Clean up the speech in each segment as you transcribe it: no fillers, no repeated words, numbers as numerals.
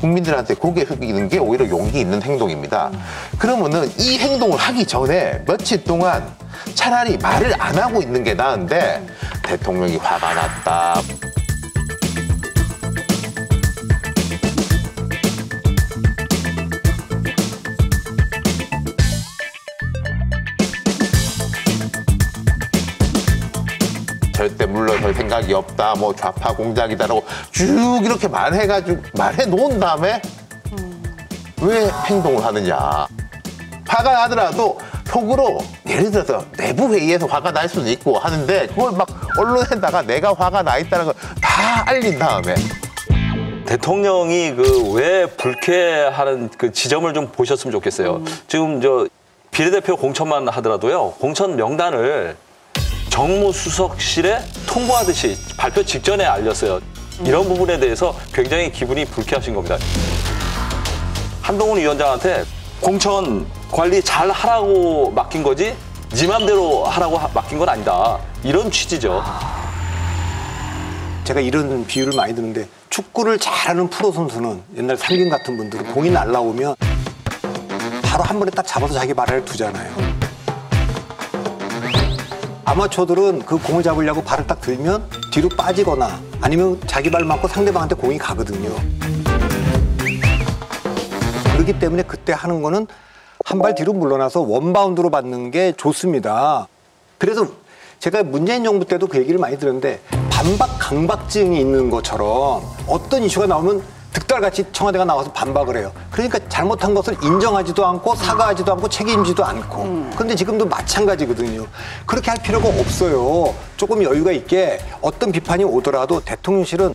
국민들한테 고개 숙이는 게 오히려 용기 있는 행동입니다. 그러면은 이 행동을 하기 전에 며칠 동안 차라리 말을 안 하고 있는 게 나은데 대통령이 화가 났다. 절대 물러설 생각이 없다, 뭐 좌파 공작이다라고 쭉 이렇게 말해 놓은 다음에 왜 행동을 하느냐. 화가 나더라도 속으로 예를 들어서 내부 회의에서 화가 날 수는 있고 하는데 그걸 막 언론에다가 내가 화가 나 있다는 걸 다 알린 다음에. 대통령이 왜 불쾌하는 그 지점을 좀 보셨으면 좋겠어요. 지금 비례대표 공천만 하더라도요, 공천 명단을 정무수석실에 통보하듯이 발표 직전에 알렸어요. 이런 부분에 대해서 굉장히 기분이 불쾌하신 겁니다. 한동훈 위원장한테 공천 관리 잘 하라고 맡긴 거지 네 맘대로 하라고 맡긴 건 아니다. 이런 취지죠. 제가 이런 비유를 많이 드는데 축구를 잘하는 프로 선수는 옛날 상균 같은 분들은 공이 날라오면 바로 한 번에 딱 잡아서 자기 발을 두잖아요. 아마추어들은 그 공을 잡으려고 발을 딱 들면 뒤로 빠지거나 아니면 자기 발 맞고 상대방한테 공이 가거든요. 그렇기 때문에 그때 하는 거는 한 발 뒤로 물러나서 원바운드로 받는 게 좋습니다. 그래서 제가 문재인 정부 때도 그 얘기를 많이 들었는데 반박 강박증이 있는 것처럼 어떤 이슈가 나오면 득달같이 청와대가 나와서 반박을 해요. 그러니까 잘못한 것을 인정하지도 않고 사과하지도 않고 책임지도 않고. 그런데 지금도 마찬가지거든요. 그렇게 할 필요가 없어요. 조금 여유가 있게 어떤 비판이 오더라도 대통령실은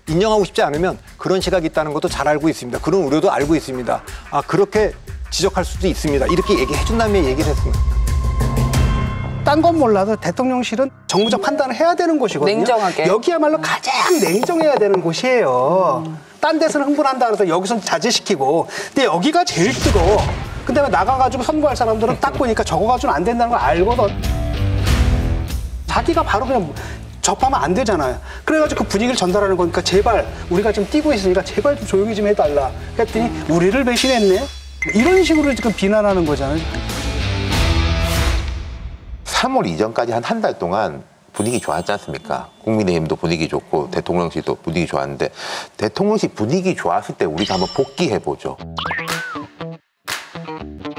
인정하고 싶지 않으면 그런 시각이 있다는 것도 잘 알고 있습니다. 그런 우려도 알고 있습니다. 아, 그렇게 지적할 수도 있습니다. 이렇게 얘기해 준 다음에 얘기를 했습니다. 딴 건 몰라도 대통령실은 정무적 판단을 해야 되는 곳이거든요. 냉정하게. 여기야말로 가장 냉정해야 되는 곳이에요. 딴 데서는 흥분한다 그래서 여기서는 자제시키고. 근데 여기가 제일 뜨거워. 근데 나가가지고 선거할 사람들은 딱 보니까 저거 가지고는 안 된다는 걸 알거든. 자기가 바로 그냥 접하면 안 되잖아요. 그래가지고 그 분위기를 전달하는 거니까 제발 우리가 지금 뛰고 있으니까 제발 좀 조용히 좀 해달라. 그랬더니 우리를 배신했네? 이런 식으로 지금 비난하는 거잖아요. 3월 이전까지 한 달 동안 분위기 좋았지 않습니까? 국민의힘도 분위기 좋고 대통령실도 분위기 좋았는데 대통령실 분위기 좋았을 때 우리가 한번 복귀해보죠.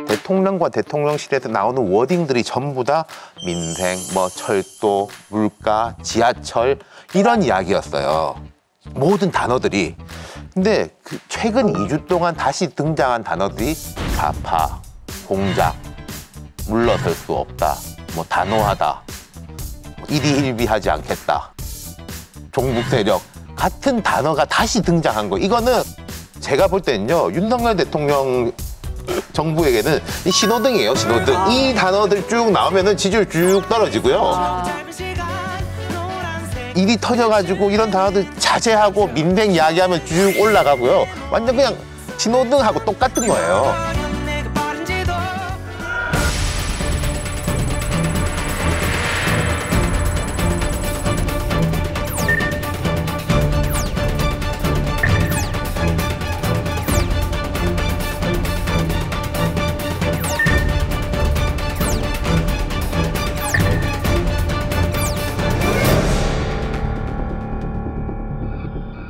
대통령과 대통령실에서 나오는 워딩들이 전부 다 민생, 철도, 물가, 지하철 이런 이야기였어요. 모든 단어들이. 근데 최근 2주 동안 다시 등장한 단어들이 좌파, 공작, 물러설 수 없다, 단호하다, 일희일비하지 않겠다, 종북 세력 같은 단어가 다시 등장한 거. 이거는 제가 볼 때는요, 윤석열 대통령 정부에게는 이 신호등이에요, 신호등. 이 단어들 쭉 나오면은 지지율 쭉 떨어지고요. 일이 터져가지고 이런 단어들 자제하고 민생 이야기하면 쭉 올라가고요. 완전 그냥 신호등하고 똑같은 거예요.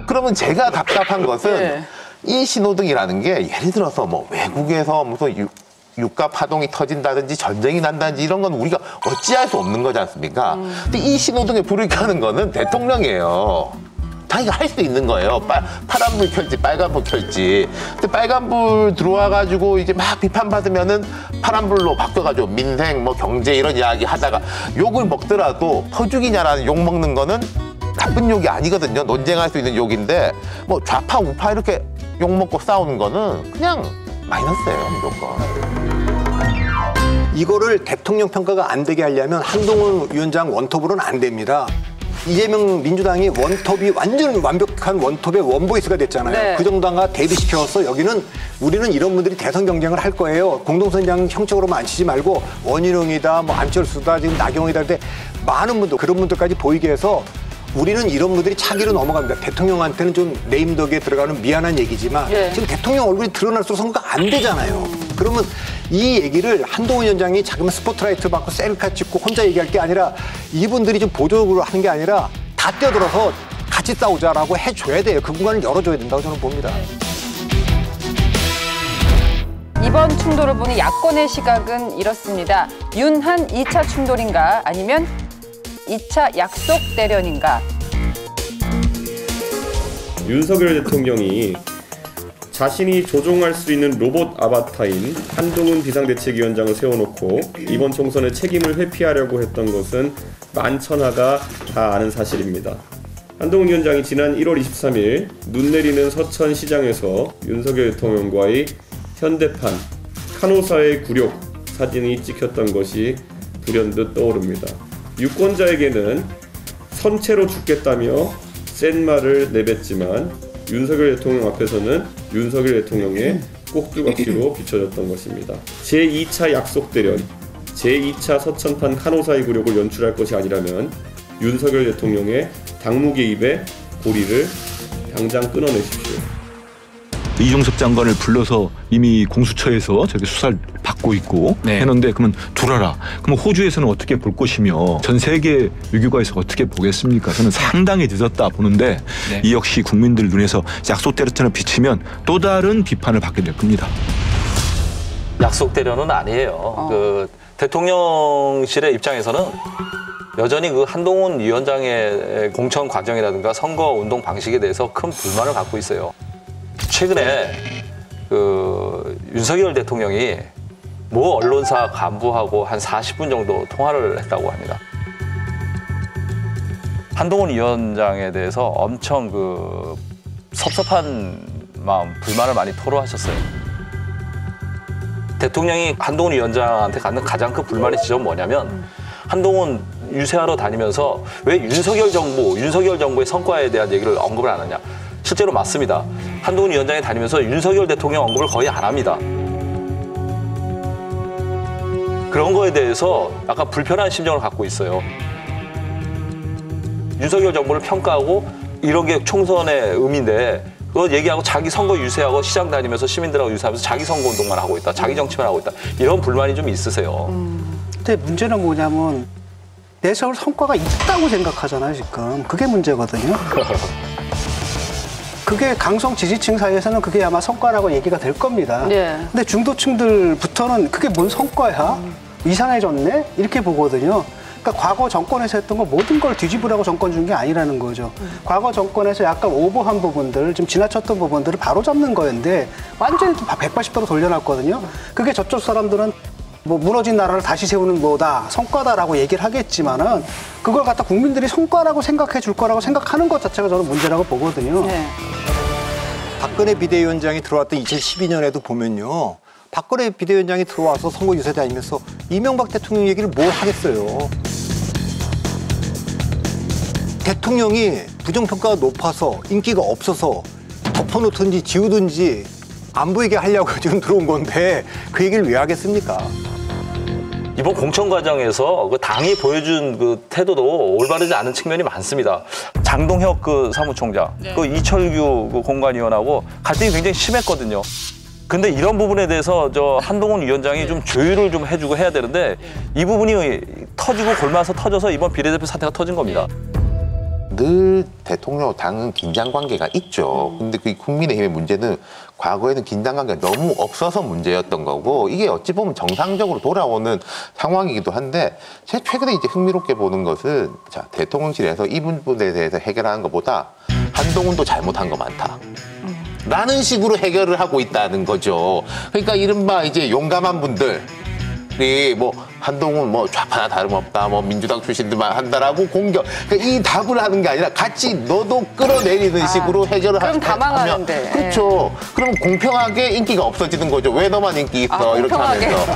그러면 제가 답답한 것은 이 신호등이라는 게 예를 들어서 외국에서 무슨 유가 파동이 터진다든지 전쟁이 난다든지 이런 건 우리가 어찌할 수 없는 거지 않습니까? 근데 이 신호등에 불을 켜는 거는 대통령이에요. 자기가 할 수 있는 거예요. 파란불 켤지 빨간불 켤지. 근데 빨간불 들어와가지고 이제 막 비판받으면은 파란불로 바꿔가지고 민생, 경제 이런 이야기 하다가 욕을 먹더라도 퍼주기냐라는 욕 먹는 거는 나쁜 욕이 아니거든요. 논쟁할 수 있는 욕인데 좌파 우파 이렇게 욕 먹고 싸우는 거는 그냥 마이너스예요, 무조건. 이거를 대통령 평가가 안 되게 하려면 한동훈 위원장 원톱으로는 안 됩니다. 이재명 민주당이 원톱이 완전 완벽한 원톱의 원보이스가 됐잖아요. 네. 그 정도가 대비시켜서 우리는 이런 분들이 대선 경쟁을 할 거예요. 공동선대장 형식으로만 안 치지 말고 원희룡이다, 안철수다, 지금 나경원이다. 근데 많은 분들, 그런 분들까지 보이게 해서 우리는 이런 분들이 차기로 넘어갑니다. 대통령한테는 좀 네임덕에 들어가는 미안한 얘기지만 예. 지금 대통령 얼굴이 드러날수록 선거가 안 되잖아요. 그러면 이 얘기를 한동훈 위원장이 자기만 스포트라이트 받고 셀카 찍고 혼자 얘기할 게 아니라 이분들이 좀 보조적으로 하는 게 아니라 다 뛰어들어서 같이 싸우자라고 해줘야 돼요. 그 공간을 열어줘야 된다고 저는 봅니다. 이번 충돌을 보는 야권의 시각은 이렇습니다. 윤한 2차 충돌인가 아니면 2차 약속 대련인가. 윤석열 대통령이 자신이 조종할 수 있는 로봇 아바타인 한동훈 비상대책위원장을 세워놓고 이번 총선의 책임을 회피하려고 했던 것은 만천하가 다 아는 사실입니다. 한동훈 위원장이 지난 1월 23일 눈 내리는 서천시장에서 윤석열 대통령과의 현대판 카노사의 굴욕 사진이 찍혔던 것이 불현듯 떠오릅니다. 유권자에게는 선체로 죽겠다며 센 말을 내뱉지만 윤석열 대통령 앞에서는 윤석열 대통령의 꼭두각시로 비춰졌던 것입니다. 제2차 약속 대련, 제2차 서천판 카노사의 굴욕을 연출할 것이 아니라면 윤석열 대통령의 당무 개입의 고리를 당장 끊어내십시오. 이종섭 장관을 불러서 이미 공수처에서 저기 수사를 받고 있고 해놓는데 그러면 둘러라. 그럼 호주에서는 어떻게 볼 것이며 전 세계 외교가에서 어떻게 보겠습니까? 저는 상당히 늦었다 보는데 이 역시 국민들 눈에서 약속 대련을 비치면 또 다른 비판을 받게 될 겁니다. 약속 대련은 아니에요. 그 대통령실의 입장에서는 여전히 그 한동훈 위원장의 공천 과정이라든가 선거 운동 방식에 대해서 큰 불만을 갖고 있어요. 최근에 그 윤석열 대통령이 모 언론사 간부하고 한 40분 정도 통화를 했다고 합니다. 한동훈 위원장에 대해서 엄청 그 섭섭한 마음, 불만을 많이 토로하셨어요. 대통령이 한동훈 위원장한테 갖는 가장 큰 불만의 지점은 뭐냐면 한동훈 유세하러 다니면서 왜 윤석열 정부의 성과에 대한 얘기를 언급을 안 하냐. 실제로 맞습니다. 한동훈 위원장이 다니면서 윤석열 대통령 언급을 거의 안 합니다. 그런 거에 대해서 약간 불편한 심정을 갖고 있어요. 윤석열 정부를 평가하고 이런 게 총선의 의미인데 그거 얘기하고 자기 선거 유세하고 시장 다니면서 시민들하고 유세하면서 자기 선거 운동만 하고 있다. 자기 정치만 하고 있다. 이런 불만이 좀 있으세요. 근데 문제는 뭐냐면 내세울 성과가 있다고 생각하잖아요, 지금. 그게 문제거든요. 그게 강성 지지층 사이에서는 그게 아마 성과라고 얘기가 될 겁니다. 네. 근데 중도층들부터는 그게 뭔 성과야? 이상해졌네? 이렇게 보거든요. 그러니까 과거 정권에서 했던 거 모든 걸 뒤집으라고 정권 준 게 아니라는 거죠. 과거 정권에서 약간 오버한 부분들, 좀 지나쳤던 부분들을 바로잡는 거였는데 완전히 180도로 돌려놨거든요. 그게 저쪽 사람들은 뭐 무너진 나라를 다시 세우는 거다, 성과다라고 얘기를 하겠지만은 그걸 갖다 국민들이 성과라고 생각해 줄 거라고 생각하는 것 자체가 저는 문제라고 보거든요. 네. 박근혜 비대위원장이 들어왔던 2012년에도 보면요. 박근혜 비대위원장이 들어와서 선거 유세 다니면서 이명박 대통령 얘기를 뭘 하겠어요. 대통령이 부정평가가 높아서 인기가 없어서 덮어놓든지 지우든지 안 보이게 하려고 지금 들어온 건데 그 얘기를 왜 하겠습니까? 이번 공천 과정에서 그 당이 보여준 그 태도도 올바르지 않은 측면이 많습니다. 장동혁 그 사무총장, 그 이철규 그 공관위원하고 갈등이 굉장히 심했거든요. 근데 이런 부분에 대해서 저 한동훈 위원장이 좀 조율을 좀 해주고 해야 되는데 이 부분이 터지고 골마서 터져서 이번 비례대표 사태가 터진 겁니다. 늘 대통령 당은 긴장 관계가 있죠. 근데 그 국민의힘의 문제는 과거에는 긴장 관계가 너무 없어서 문제였던 거고 이게 어찌 보면 정상적으로 돌아오는 상황이기도 한데 제가 최근에 이제 흥미롭게 보는 것은 자, 대통령실에서 이 부분에 대해서 해결하는 것보다 한동훈도 잘못한 거 많다. 라는 식으로 해결을 하고 있다는 거죠. 그러니까 이른바 이제 용감한 분들 뭐 한동훈 뭐 좌파나 다름없다 뭐 민주당 출신들만 한다라고 공격 그러니까 이 답을 하는 게 아니라 같이 너도 끌어내리는 식으로 해결을 그럼 다 망하는데. 그렇죠. 그럼 공평하게 인기가 없어지는 거죠. 왜 너만 인기 있어 이렇게 공평하게. 하면서